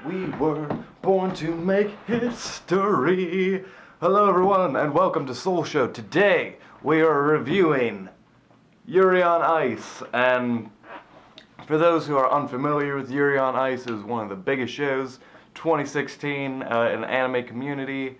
We were born to make history. Hello everyone and welcome to Solshow. Today we are reviewing Yuri on Ice, and for those who are unfamiliar with Yuri on Ice, it was one of the biggest shows 2016 in the anime community.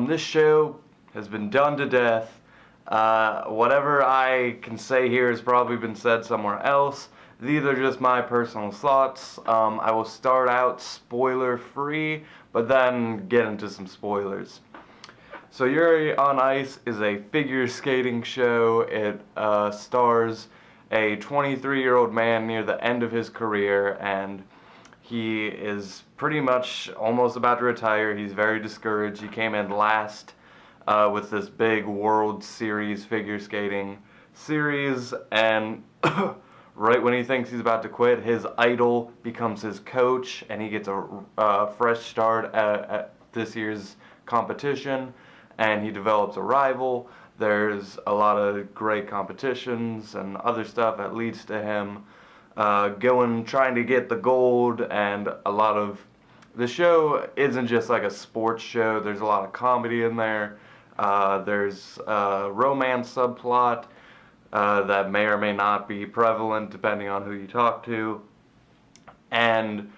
This show has been done to death. Whatever I can say here has probably been said somewhere else. These are just my personal thoughts. I will start out spoiler free, but then get into some spoilers. So Yuri on Ice is a figure skating show. It stars a 23-year-old man near the end of his career, and he is pretty much almost about to retire. He's very discouraged. He came in last with this big World Series figure skating series, and right when he thinks he's about to quit, his idol becomes his coach, and he gets a fresh start at this year's competition, and he develops a rival. There's a lot of great competitions and other stuff that leads to him trying to get the gold, and a lot of the show isn't just like a sports show. There's a lot of comedy in there. There's a romance subplot that may or may not be prevalent depending on who you talk to. And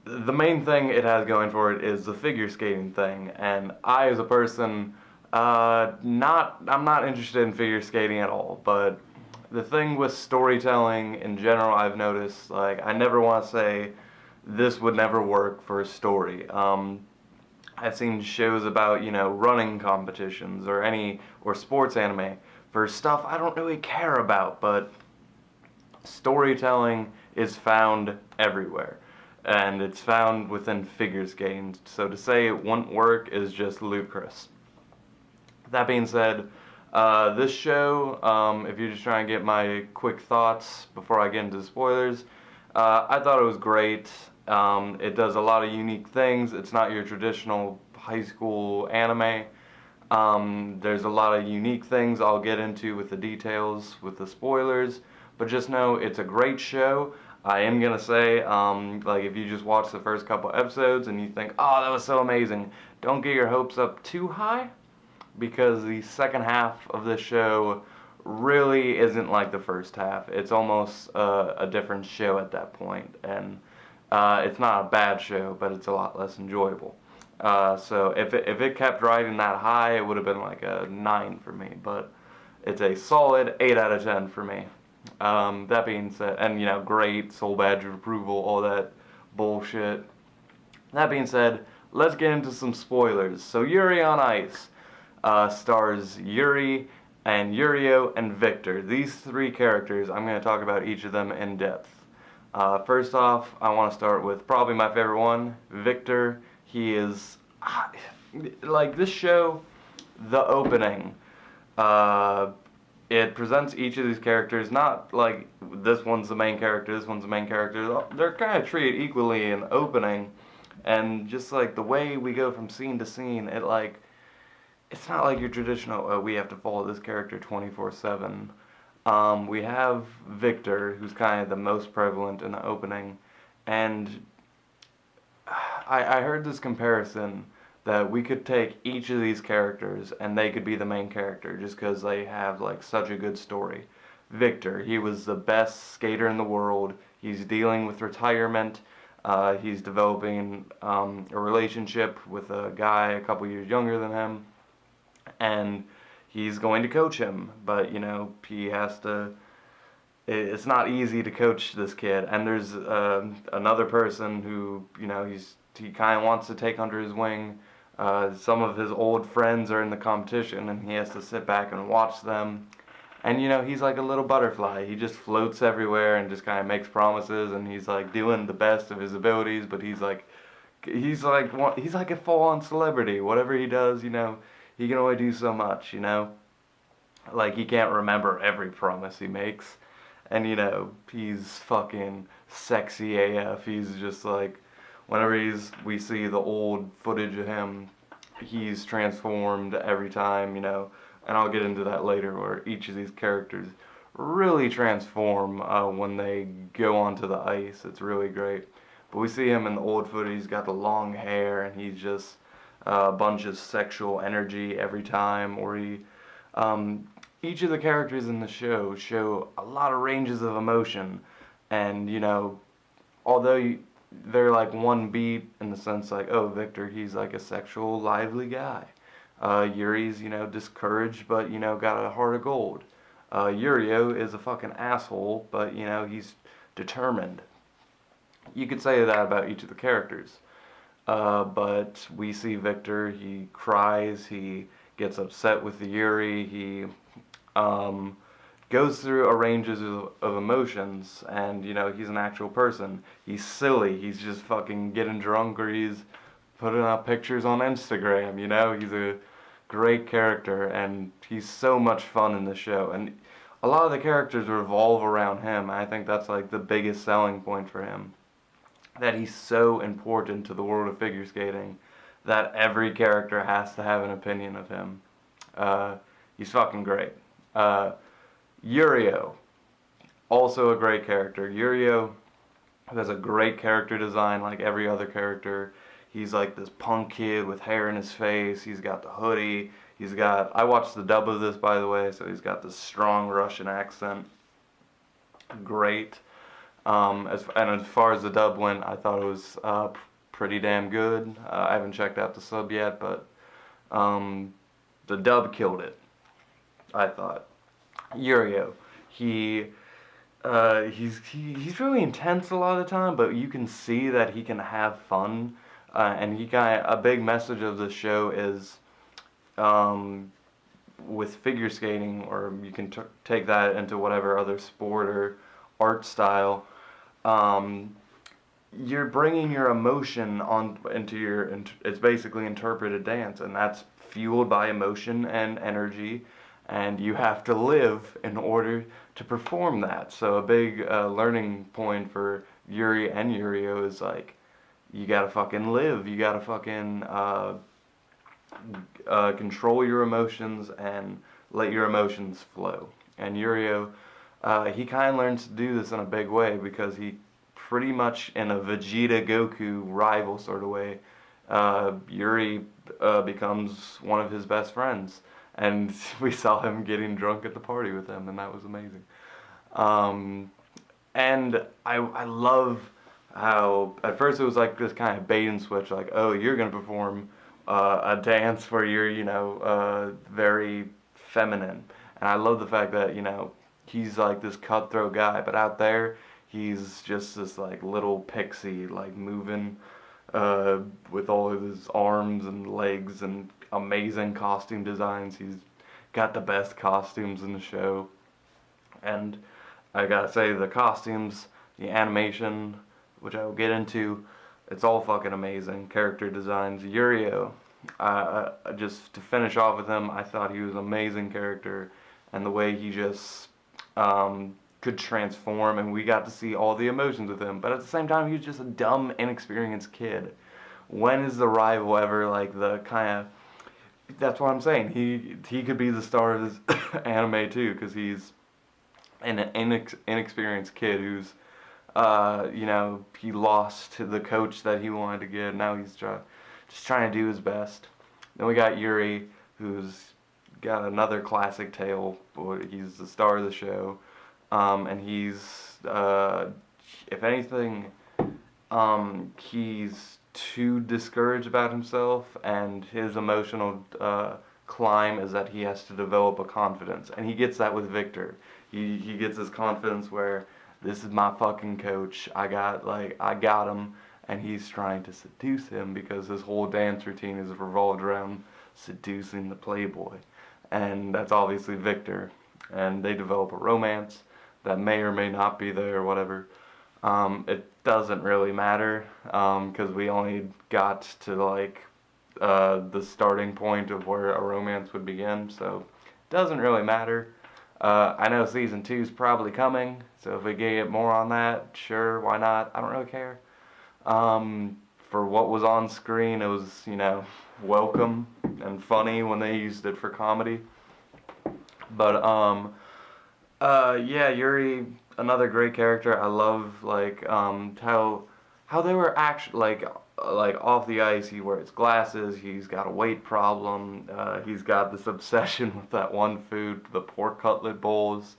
the main thing it has going for it is the figure skating thing. And I, as a person, I'm not interested in figure skating at all. But the thing with storytelling in general, I've noticed, like, I never want to say this would never work for a story. I've seen shows about, running competitions or sports anime for stuff I don't really care about, but storytelling is found everywhere, and it's found within figure skating, so to say it wouldn't work is just ludicrous. That being said, this show, if you're just trying to get my quick thoughts before I get into spoilers, I thought it was great. It does a lot of unique things. It's not your traditional high school anime. There's a lot of unique things I'll get into with the details, with the spoilers, but just know it's a great show. I am going to say, like, if you just watch the first couple episodes and you think, oh, that was so amazing, don't get your hopes up too high, because the second half of this show really isn't like the first half. It's almost a different show at that point, and it's not a bad show, but it's a lot less enjoyable. So if it kept riding that high, it would have been like a 9 for me, but it's a solid 8 out of 10 for me. That being said, and great, soul badge of approval, all that bullshit. That being said, let's get into some spoilers. So Yuri on Ice stars Yuri and Uryu and Viktor. These three characters, I'm going to talk about each of them in depth. First off, I want to start with probably my favorite one, Viktor. He is, like, this show, the opening, it presents each of these characters, not like this one's the main character, this one's the main character. They're kind of treated equally in the opening, and just like the way we go from scene to scene, it's not like your traditional, we have to follow this character 24/7. We have Viktor, who's kind of the most prevalent in the opening, and I heard this comparison that we could take each of these characters and they could be the main character just because they have like such a good story. Viktor, he was the best skater in the world. He's dealing with retirement. He's developing a relationship with a guy a couple years younger than him, and he's going to coach him, but he has to. It's not easy to coach this kid, and there's another person who he kind of wants to take under his wing. Some of his old friends are in the competition, and he has to sit back and watch them. And he's like a little butterfly. He just floats everywhere and just kind of makes promises, and he's like doing the best of his abilities. But he's like a full-on celebrity. Whatever he does, he can only do so much. Like, he can't remember every promise he makes. And he's fucking sexy AF. He's just like, whenever we see the old footage of him, he's transformed every time, and I'll get into that later, where each of these characters really transform when they go onto the ice. It's really great. But we see him in the old footage. He's got the long hair, and he's just a bunch of sexual energy every time. Or each of the characters in the show a lot of ranges of emotion, and although they're like one beat in the sense like, oh, Viktor, he's like a sexual, lively guy. Yuri's, discouraged, but, got a heart of gold. Uryu is a fucking asshole, but, he's determined. You could say that about each of the characters. But we see Viktor, he cries, he gets upset with the Yuri, he goes through a ranges of emotions, and, he's an actual person. He's silly, he's just fucking getting drunk, or he's putting up pictures on Instagram, he's a great character, and he's so much fun in the show, and a lot of the characters revolve around him. I think that's like the biggest selling point for him, that he's so important to the world of figure skating that every character has to have an opinion of him. He's fucking great. Uryu, also a great character. Uryu has a great character design like every other character. He's like this punk kid with hair in his face. He's got the hoodie. I watched the dub of this, by the way, so he's got this strong Russian accent. Great. As far as the dub went, I thought it was pretty damn good. I haven't checked out the sub yet, but the dub killed it, I thought. Uryu, he's really intense a lot of the time, but you can see that he can have fun. And a big message of the show is, with figure skating, or you can take that into whatever other sport or art style, you're bringing your emotion into it's basically interpreted dance, and that's fueled by emotion and energy, and you have to live in order to perform that. So a big learning point for Yuri and Uryu is like, you gotta fucking live. You gotta fucking control your emotions and let your emotions flow. And Uryu, he kind of learns to do this in a big way, because he pretty much, in a Vegeta Goku rival sort of way, Yuri becomes one of his best friends. And we saw him getting drunk at the party with him, and that was amazing. And I love how at first it was like this kind of bait and switch, like, oh, you're gonna perform a dance where you're very feminine, and I love the fact that he's like this cutthroat guy, but out there he's just this like little pixie, like moving with all of his arms and legs and amazing costume designs. He's got the best costumes in the show, and I gotta say, the costumes, the animation, which I will get into, it's all fucking amazing. Character designs. Uryu, just to finish off with him, I thought he was an amazing character, and the way he just could transform, and we got to see all the emotions with him, but at the same time, he was just a dumb, inexperienced kid. When is the rival ever like the kind of... That's what I'm saying. He could be the star of this anime too, because he's an inexperienced kid who's he lost to the coach that he wanted to get. Now he's just trying to do his best. Then we got Yuri, who's got another classic tale. He's the star of the show, and he's, if anything, he's too discouraged about himself, and his emotional climb is that he has to develop a confidence, and he gets that with Viktor. He gets his confidence where, this is my fucking coach, I got him, and he's trying to seduce him, because his whole dance routine is revolved around seducing the playboy, and that's obviously Viktor, and they develop a romance that may or may not be there or whatever. It doesn't really matter, because we only got to the starting point of where a romance would begin, so it doesn't really matter. I know season 2 is probably coming, so if we get more on that, sure, why not? I don't really care. For what was on screen, it was, welcome and funny when they used it for comedy. But, yeah, Yuri, another great character. I love, how how they were actually like off the ice. He wears glasses. He's got a weight problem. He's got this obsession with that one food, the pork cutlet bowls.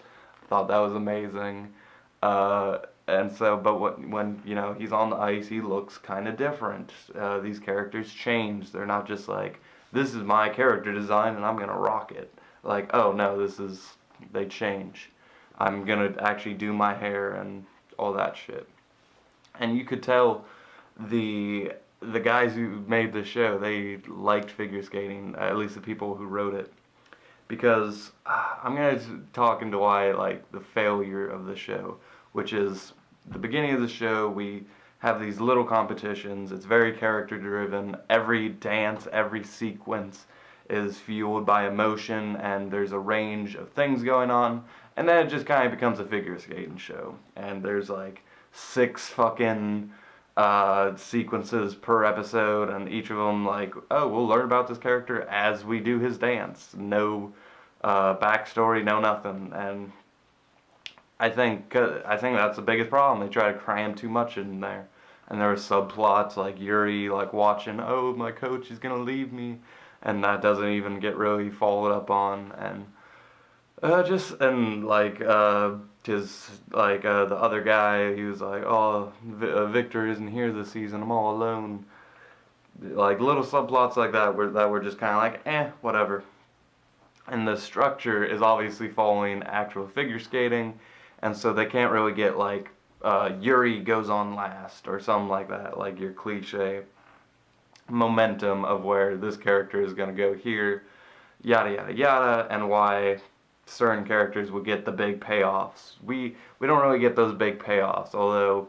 Thought that was amazing. And so, but when you know he's on the ice, he looks kind of different. These characters change. They're not just like, this is my character design and I'm gonna rock it. Like, oh no, they change. I'm gonna actually do my hair and all that shit. And you could tell the guys who made the show, they liked figure skating, at least the people who wrote it. Because I'm gonna talk into why, like, the failure of the show, which is the beginning of the show. We have these little competitions. It's very character driven. Every dance, every sequence is fueled by emotion, and there's a range of things going on. And then it just kind of becomes a figure skating show. And there's like 6 fucking sequences per episode, and each of them like, oh, we'll learn about this character as we do his dance. No backstory, no nothing. And I think that's the biggest problem. They try to cram too much in there, and there are subplots like Yuri like watching, oh, my coach is gonna leave me, and that doesn't even get really followed up on. And the other guy, he was like, oh, Viktor isn't here this season, I'm all alone. Like little subplots like that were just kind of like, whatever. And the structure is obviously following actual figure skating, and so they can't really get like Yuri goes on last or something like that, like your cliche momentum of where this character is going to go here, yada yada yada, and why certain characters will get the big payoffs. We don't really get those big payoffs, although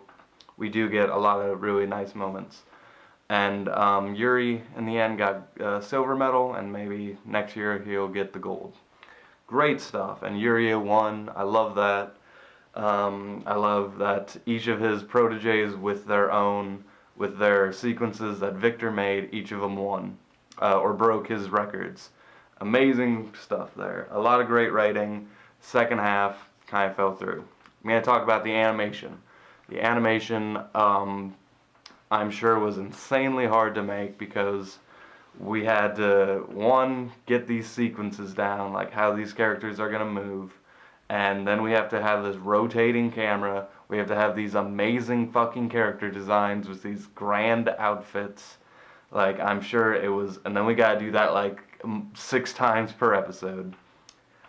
we do get a lot of really nice moments. And Yuri, in the end, got a silver medal, and maybe next year he'll get the gold. Great stuff, and Yuri won. I love that. I love that each of his proteges with their sequences that Viktor made, each of them won, or broke his records. Amazing stuff there. A lot of great writing. Second half kind of fell through. I'm going to talk about the animation. The animation, I'm sure, was insanely hard to make because we had to, one, get these sequences down, like how these characters are going to move, and then we have to have this rotating camera. We have to have these amazing fucking character designs with these grand outfits. Like, I'm sure it was, and then we got to do that like 6 times per episode.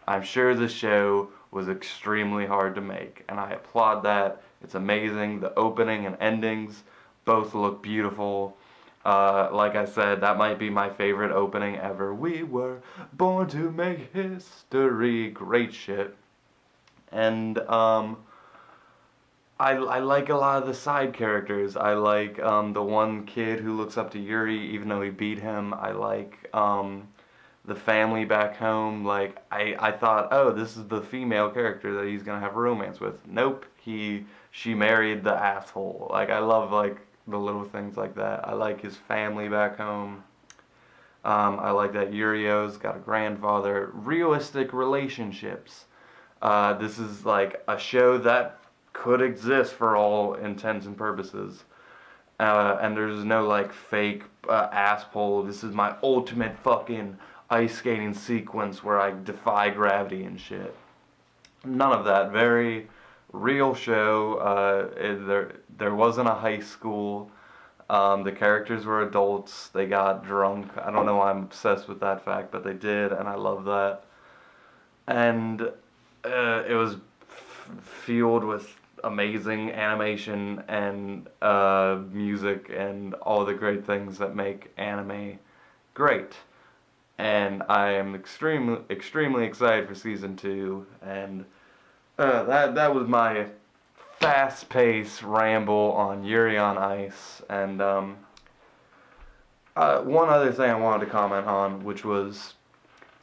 I'm sure the show was extremely hard to make, and I applaud that. It's amazing. The opening and endings both look beautiful. Like I said, that might be my favorite opening ever. We were born to make history. Great shit. And I like a lot of the side characters. I like the one kid who looks up to Yuri even though he beat him. I like the family back home. Like, I thought, oh, this is the female character that he's gonna have a romance with. Nope, she married the asshole. Like, I love like the little things like that. I like his family back home. I like that Uryo's got a grandfather. Realistic relationships. This is like a show that could exist for all intents and purposes. And there's no like fake ass pole. This is my ultimate fucking ice skating sequence where I defy gravity and shit. None of that. Very real show. There wasn't a high school. The characters were adults. They got drunk. I don't know why I'm obsessed with that fact, but they did, and I love that. And it was fueled with amazing animation and music and all the great things that make anime great. And I am extremely excited for season 2. And that was my fast-paced ramble on Yuri on Ice. And one other thing I wanted to comment on, which was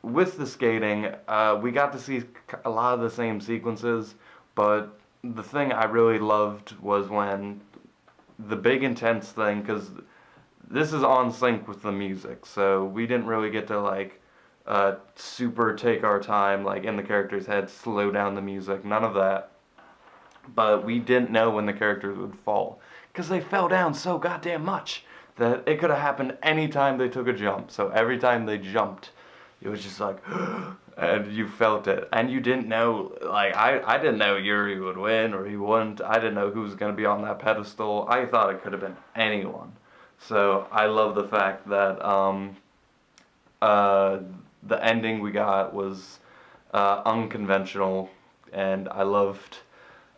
with the skating, we got to see a lot of the same sequences, but the thing I really loved was when the big intense thing, because this is on sync with the music, so we didn't really get to like super take our time, like in the character's head, slow down the music, none of that. But we didn't know when the characters would fall, because they fell down so goddamn much that it could have happened any time they took a jump. So every time they jumped, it was just like, and you felt it. And you didn't know, like, I didn't know Yuri would win or he wouldn't. I didn't know who was going to be on that pedestal. I thought it could have been anyone. So I love the fact that the ending we got was unconventional, and I loved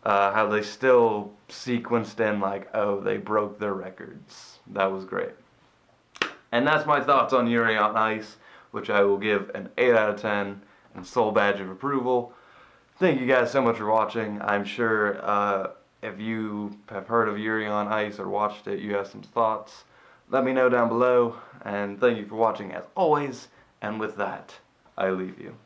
how they still sequenced in, like, oh, they broke their records. That was great. And that's my thoughts on Yuri on Ice, which I will give an 8 out of 10 and sole badge of approval. Thank you guys so much for watching. I'm sure if you have heard of Yuri on Ice or watched it, you have some thoughts. Let me know down below, and thank you for watching as always, and with that, I leave you.